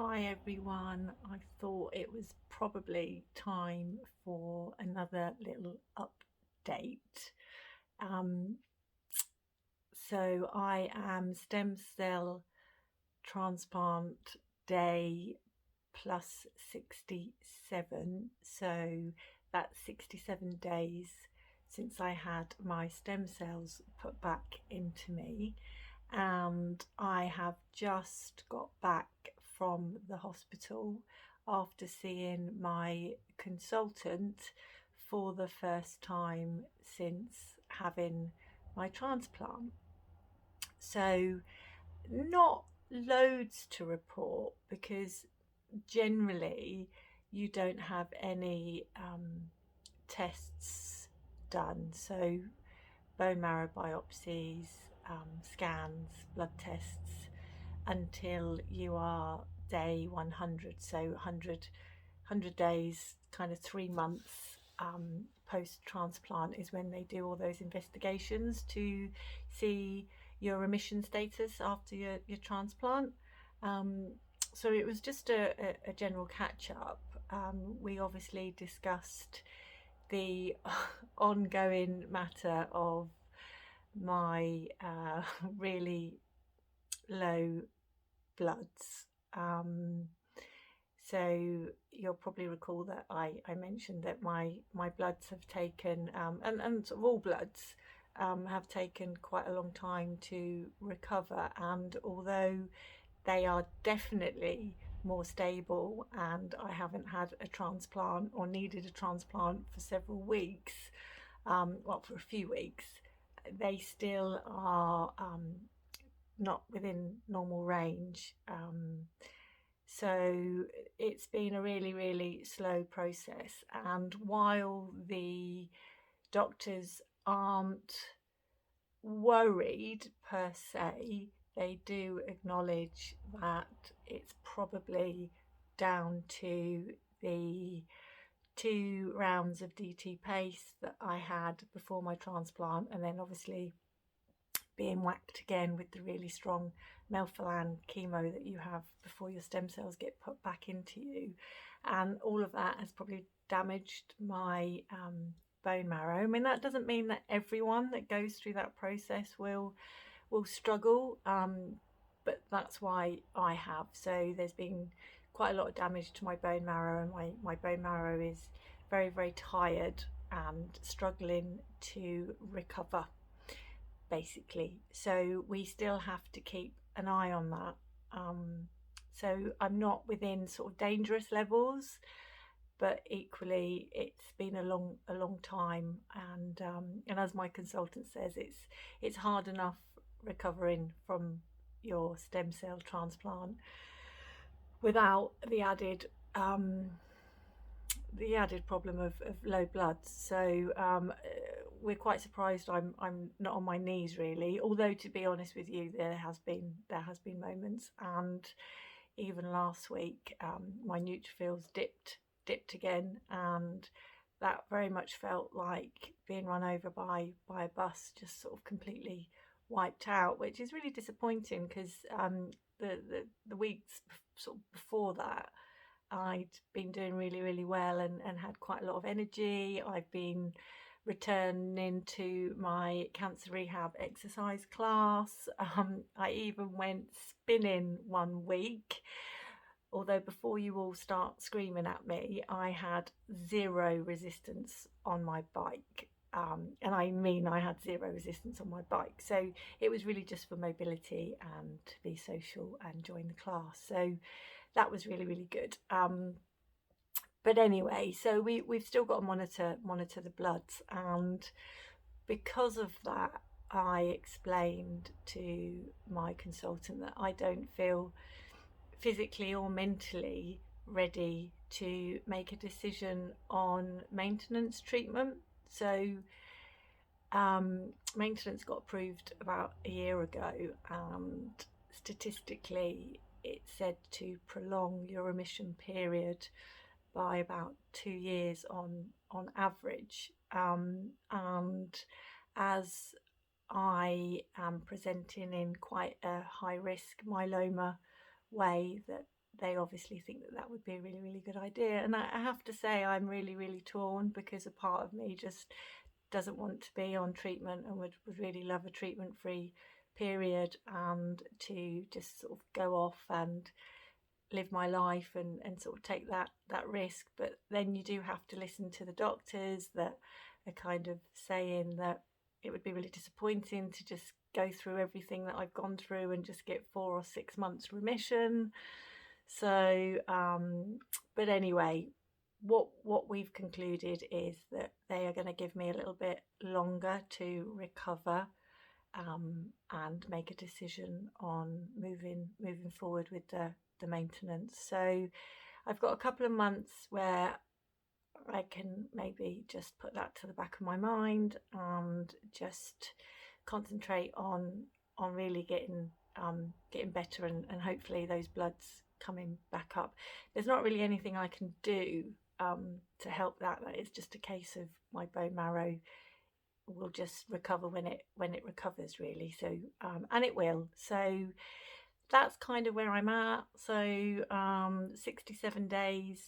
Hi everyone. I thought it was probably time for another little update. Um, so I am stem cell transplant day plus 67. So that's 67 days since I had my stem cells put back into me, and I have just got back from the hospital after seeing my consultant for the first time since having my transplant. So, not loads to report because generally you don't have any tests done. So, bone marrow biopsies, scans, blood tests until you are day 100. So 100 days, kind of 3 months post transplant is when they do all those investigations to see your remission status after your transplant. Um, so it was just a general catch up. We obviously discussed the ongoing matter of my really low bloods. Um, so you'll probably recall that I mentioned that my bloods have taken, and sort of all bloods have taken quite a long time to recover. And although they are definitely more stable and I haven't had a transplant or needed a transplant for several weeks, well, for a few weeks, they still are not within normal range. So it's been a really, really slow process. And while the doctors aren't worried per se, they do acknowledge that it's probably down to the 2 rounds of DT pace that I had before my transplant, and then obviously being whacked again with the really strong melphalan chemo that you have before your stem cells get put back into you. And all of that has probably damaged my bone marrow. I mean, that doesn't mean that everyone that goes through that process will struggle, but that's why I have. So there's been quite a lot of damage to my bone marrow, and my bone marrow is very, very tired and struggling to recover, basically. So we still have to keep an eye on that. So I'm not within sort of dangerous levels, but equally it's been a long time, and as my consultant says, it's hard enough recovering from your stem cell transplant without the added problem of low blood. So we're quite surprised I'm not on my knees really. Although, to be honest with you, there has been moments, and even last week my neutrophils dipped again, and that very much felt like being run over by a bus, just sort of completely wiped out, which is really disappointing because the weeks sort of before that I'd been doing really, really well, and had quite a lot of energy. I've been returning to my cancer rehab exercise class. I even went spinning one week. Although before you all start screaming at me, I had zero resistance on my bike. And I mean, I had zero resistance on my bike. So it was really just for mobility and to be social and join the class. So that was really, really good. But anyway, so we've still got to monitor the bloods, and because of that, I explained to my consultant that I don't feel physically or mentally ready to make a decision on maintenance treatment. So maintenance got approved about a year ago, and statistically it's said to prolong your remission period by about 2 years on average. And as I am presenting in quite a high risk myeloma way, they obviously think that that would be a really, really good idea. And I have to say, I'm really, really torn, because a part of me just doesn't want to be on treatment and would really love a treatment-free period and to just sort of go off and live my life and sort of take that risk. But then you do have to listen to the doctors that are kind of saying that it would be really disappointing to just go through everything that I've gone through and just get 4 or 6 months remission. So but anyway, what we've concluded is that they are going to give me a little bit longer to recover, and make a decision on moving forward with the maintenance. So I've got a couple of months where I can maybe just put that to the back of my mind and just concentrate on really getting better, and hopefully those bloods coming back up. There's not really anything I can do to help that. That is just a case of my bone marrow will just recover when it recovers, really. So and it will. So that's kind of where I'm at. So 67 days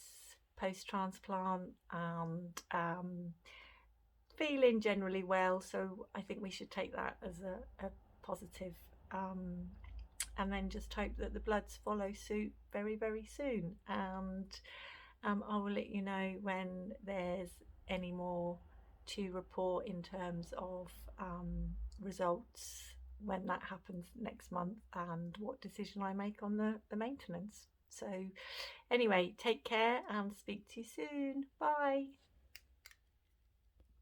post transplant, and feeling generally well. So I think we should take that as a positive, and then just hope that the bloods follow suit very, very soon. And I will let you know when there's any more to report in terms of results, when that happens next month, and what decision I make on the maintenance. So anyway, take care and speak to you soon. Bye.